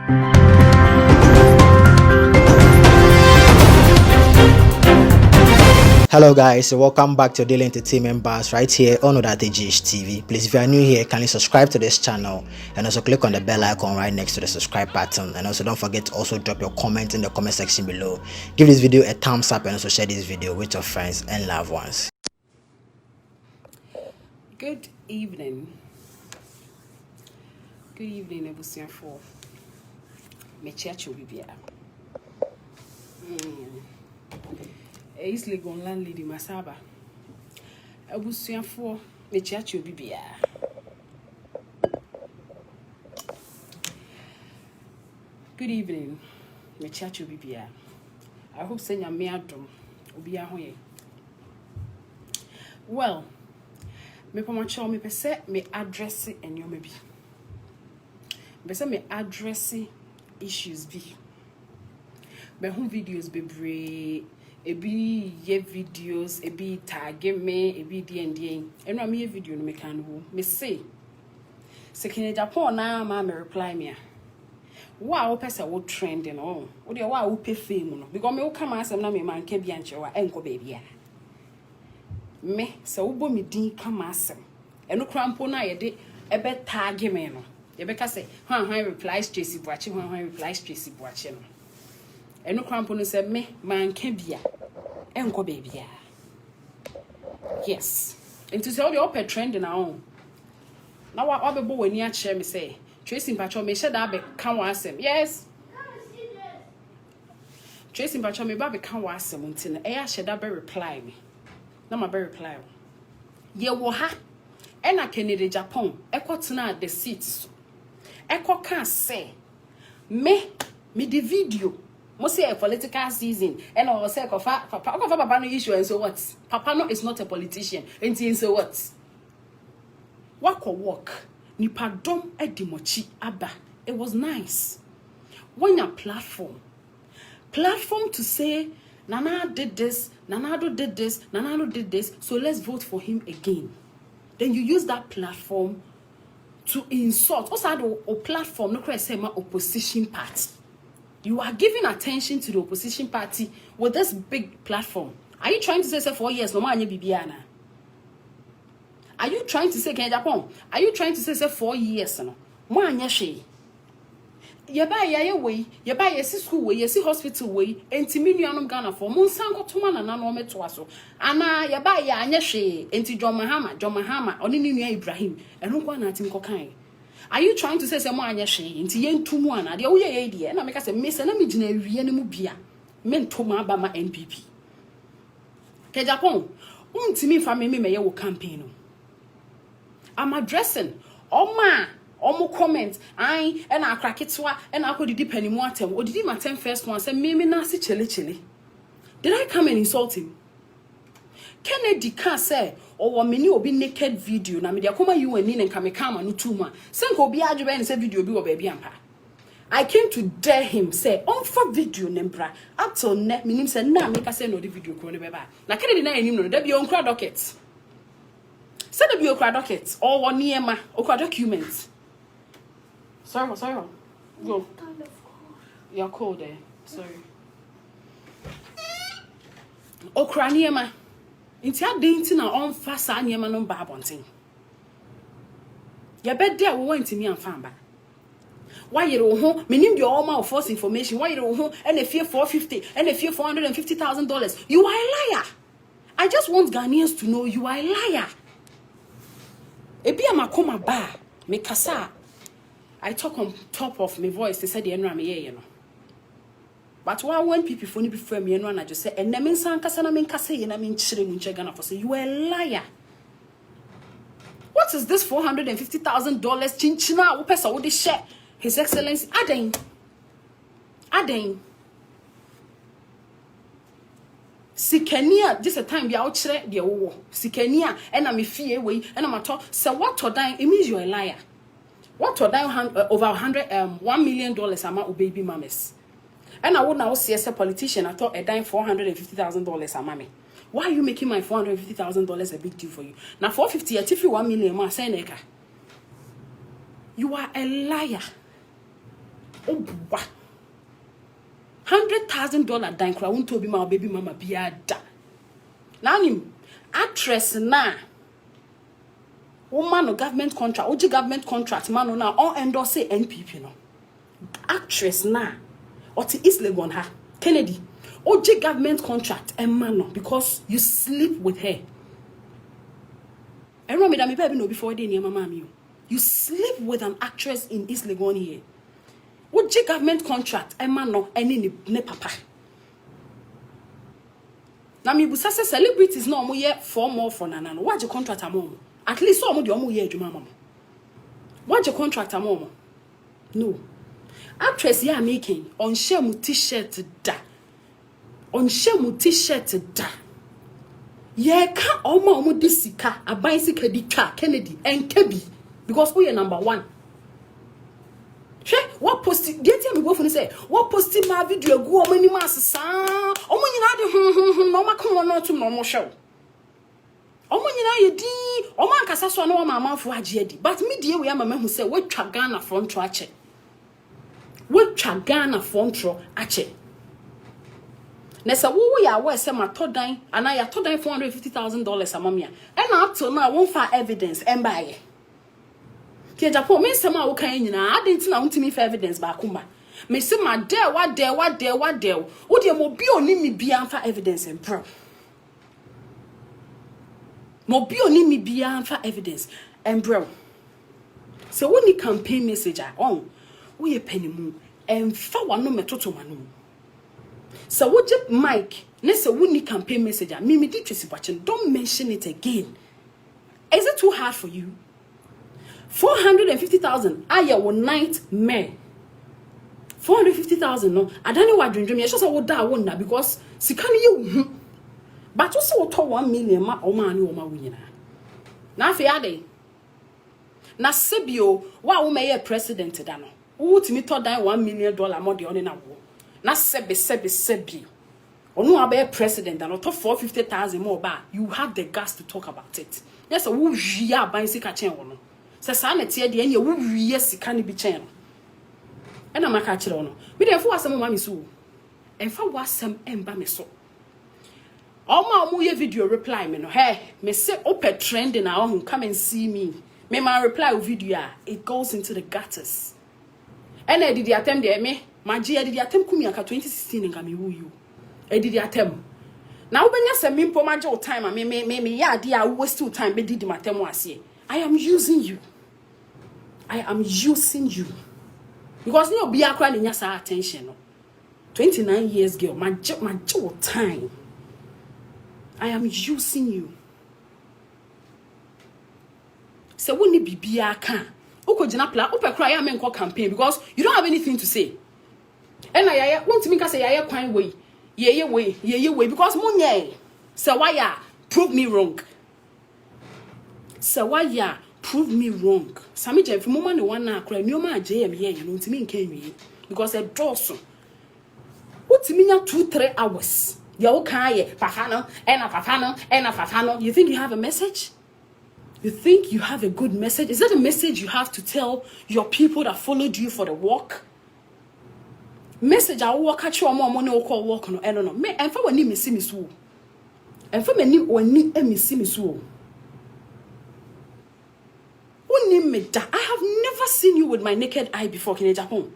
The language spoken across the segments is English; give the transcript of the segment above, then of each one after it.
Hello guys, welcome back to Daily Entertainment Bars right here on Odatejish TV. Please, if you are new here, kindly subscribe to this channel and also click on the bell icon right next to the subscribe button. And also don't forget to also drop your comment in the comment section below. Give this video a thumbs up and also share this video with your friends and loved ones. Good evening. Good evening, Ebusian for Mechiacho Bibia. East Legon landlady Masaba. Ebusian for Mechiacho Bibia. Good evening, Mechiacho Bibia. I hope senya me adom obia hoye. Well, me pomacho me pese me address and yo maybe. Pese me address issues bi. Me home videos bebre ebi ye videos ebi tag me ebi D&D. Eno me ye video no me kan ho. Me say Agyapong na ma me reply me. Wow, pese wo trending on. Wo de wa wo pe fame no because me wo come asem na me man ka bi anche wa enko baby a. Me se wo bo me din kama asem eno krampo na ye de ebe tag me no ye be ka say hwan replies Tracey Boakye hwan replies Tracey Boakye no eno krampo no se me man ka bia enko baby a. Yes, into say all the up trend na on na wa be bo wani a kire me say Tracey Boakye me she da be kan wa asem. Yes, Tracey Boakye me ba be kan wa asem nti e ya she da be reply me na my reply. Ye wo ha ena Kennedy Agyapong ekotena the seats. Eko kan say me the video mo say a political season and I say papa no issue and so what? Papa no is not a politician. And so what? Wako work nipa dom edimochi aba. It was nice. When your platform to say Nana did this, Nanado did this, Nanado did this, so let's vote for him again. Then you use that platform to insult. Also, the platform, no cry say my opposition party. You are giving attention to the opposition party with this big platform. Are you trying to say 4 years no man Bibiana? Are you trying to say Agyapong? Are you trying to say 4 years no? Mo anya she. Ye ba ye way, ye ba ye si school way, ye si hospital way, enti me nuanom Ghana for mo nsan kotoma na na no meto aso. Ana ye ba ye anya hwe, enti John Mahama, oni ni nua Ibrahim, eno kwa na atim kokan. Are you trying to say mo anya hwe, enti ye ntumu ana de wo ye de, na meka say me se na me gina awie ne mu bia, me ntoma aba ma NPP. Agyapong, untimi fa me ye wo campaign no. I'm addressing omo comment ai and akraketwa and akodidi panimu atem odidi matem first one say me na si chele. Did I come and insult him? Kennedy can say or many obi naked video na me dia koma you and nka me kama no tuma senko obi adwebe and say video bi wo baby ampa. I came to dare him say on for video nembra up till ne minim say na make say no the video ko ne beba na Kennedy na enim no da bi on kra docket say da bi okra docket or one niema okra documents. Sorry. Go. Kind of cold. You're cold there. Sorry. Okra niema. Inti adenti na on fasa niema no ba abonten. Ye be there wo ntimi amfa ba. Why you ho menim the all of false information. Why you ho and a fear 450 and a fear $450,000. You are a liar. I just want Ghanaians to know you are a liar. Ebi amakoma ba me kasa. I talk on top of my voice. They said the enra me you know. But when people phone before me and I just say and na san kasa na men kasa ye na men chire munche Ghana for say you are a liar. What is this $450,000 chinchina wo pesa wo de share His Excellency Aden Sikania just a time be out chire de wo Sikania and am fie we and am to say what to die it means you are a liar. What to die over $1 million amount baby mamas. And I would now see as a politician, I thought a dime $450,000 a mammy. Why are you making my $450,000 a big deal for you? Now 450, if you 1 million, ma say neka. You are a liar. Obwa. $100,000 dan kra won't be my baby mama biada. Nanim actress na woman no government contract, oji government contract man no na on endorse NPP no. Actress na oti East Legon ha Kennedy oji government contract and man no because you sleep with her. I remember that me baby no before they near mama me. You sleep with an actress in East Legon here. Oji government contract and man no any ne papa. Na mi busa se celebrities no omo ye for more for nana no. What your contract amom? At least so omo de omo ye adwuma mama. What your contract amom? No. Actress ya making on share mu t-shirt da. On share mu t-shirt da. Ye ka omo disika aban sika di ka Kennedy and Kebi because we are number 1. What post get me go for say what post my video go omo ni masesa omo nyina de no makon no to no mo show omo nyina ye di omo ankasa so no ma amanfo age adi but me die we ama mahu say we twa Ghana front ro ache we twa Ghana front ro ache na say wo ya we say ma todan ana ya todan $450,000 amamia and up till now won fa evidence embaye Agyapong me say ma wo kan nyina adenti na wontimi fa evidence ba kuma me say ma there what there wo de mo bi oni mi bia fa evidence and pro mo bi oni mi bia fa evidence and bro so when you campaign message on wo ye panimu and fa wano metoto manu so wo je mic na say when you campaign message me di Tracey Boakye don't mention it again. Is it too hard for you? 450,000 aya wo nightmare 450,000 no adani wa dwendwem ye so wo da wo na because sika no ye but wo se wo to 1 million ma o ma ni wo ma wo nyina na afi ade na sebio wa wo meye president da no wo timi to dan $1 million mo de oni na wo na sebi onu abe president da no to 450,000 more ba you have the guts to talk about it. Yes, wo hwia ban sika chen wo no se sa na tie de anya wo hwie sika ne bi chen no e na maka kire wo no me de fo asem ma me so enfa wasem emba me so omo ye video reply me no hey me say open trend na oh come and see me my reply video it goes into the gutters and I did the attempt there me maji did the attempt kumi aka 2016 nga me wu you I did the attempt now when you say me mpo maji o time me ya dey waste your time be did the matem ase I am using you because you be akra nya sa attention no 29 years girl maji o time I am using you. So when you be a can, Oko Jinapla, Opa cry men call campaign because you don't have anything to say. And I want to make us say I quite way. Yeah way because money. So why ya prove me wrong? So why ya prove me wrong? Sami Jeff Moma no one na cry no ma JM here, you know to me in because a Dawson. What mean 2-3 hours? You okay, Fafano, and a Fafano. You think you have a message? You think you have a good message? Is that a message you have to tell your people that followed you for the walk? Message I walk at your mom no call walk no no. Me and for when me see me so. And for me when me see me so. I have never seen you with my naked eye before in Agyapong.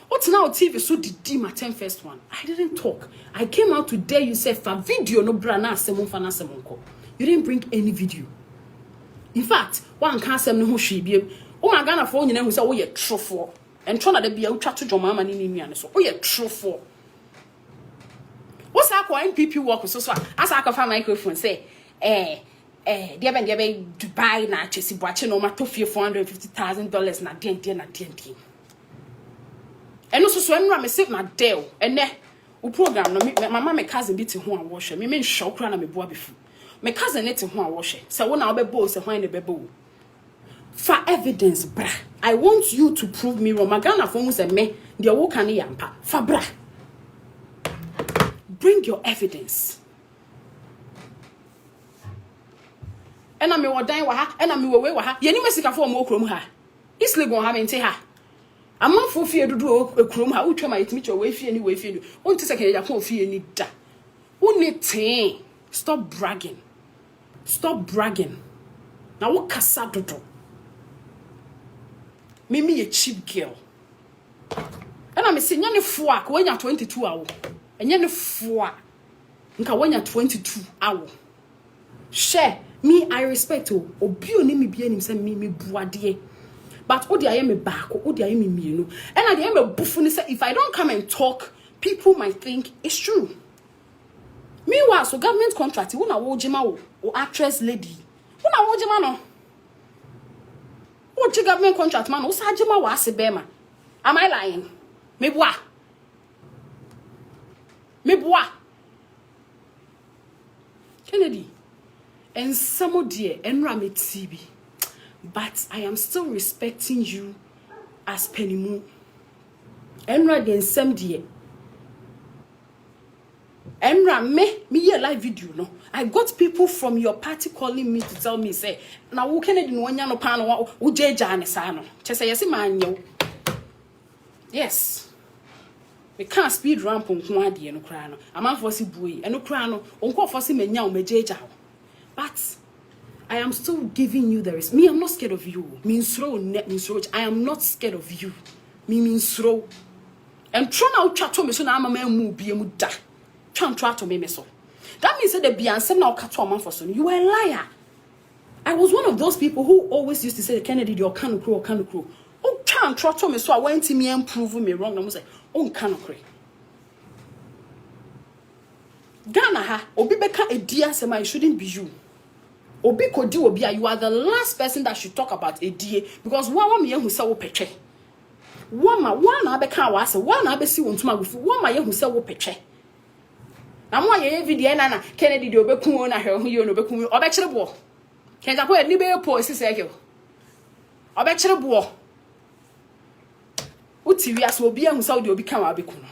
What's now TV so did my 10 first one? I didn't talk. I came out today. You said for video no brana semon fana semonko. You didn't bring any video. In fact, one can't say no she be. Oh my Ghana phone you know who say oh you true for. And trying to be a chat to your mama ni me and so oh you true for. What's that going NPP work so as I can find microphone say dear Dubai na Tracey Boakye no matter $450,000 na den. And also, so I'm me say my deal. And ne, program no my mama me cousin be to who I wash. Me men shock na me boa before. Me cousin net to who I wash. So when I be bow, say why ne be bow. For evidence, bra. I want you to prove me wrong. Magana phone say me, the wo kan yampa. For bra. Bring your evidence. And I me wa dan wa ha, and I me we wa ha. Ye ni me sika for mo krom ha. Isle gon ha me nte ha. amanfo fie dudu ekrum ha utwa ma yetimi che we fie ni onti se Kennedy Agyapong fie ni da unite. Stop bragging. Na wo kasa dodo. Mimi a cheap girl. And I'm saying nyane fo a ko nya 22 awo. Enye ne fo a nka wanya 22 awo. Share me I respect o obi oni me bia nim say me buade. But odi aye me baako, odi aye me mienu. And at the end me bufu ni say if I don't come and talk, people might think it's true. Meanwhile, so government contract, who na wojima o actress lady. Who na wojima no? Who government contract man? Who sajima wa asebema? Am I lying? Me boa. Kennedy. And some dear enra me TB. But I am still respecting you as Pennymu. Enra den sem dear. Enra me a live video no. I got people from your party calling me to tell me say na wo Kennedy no nya no pa no wo jeja ne sa no. Che say yesi man nyew. Yes. We can't speed ramp on ade no kra no. Amanfo si buyi. Eno kra no onko fo si menya o mejeja. But I am still giving you the risk. Me, I'm not scared of you. I am not scared of you. Me throw. And try now chat to me so na mama move be mu da. Try to me so. That means that the Beyonce now cut to a man for son. You were a liar. I was one of those people who always used to say Kennedy, you're can crew. Oh, try to me so I went to me and prove me wrong. I was like, oh, can crew. Ghana ha obi beka a dear sema it shouldn't be you. Obi kodi obi you are the last person that should talk about a DA because one me who say wo peche. One na beka wa say one na be si wontuma gufu one ma ye who say wo peche. Na mo ye video na Kennedy de obekun na hwe ho ye no obekun obekire bo. Kennedy Agyapong ni be po isi say ke. Obekire bo. Uti wi aso obi who say wo de obi kan wa bekun.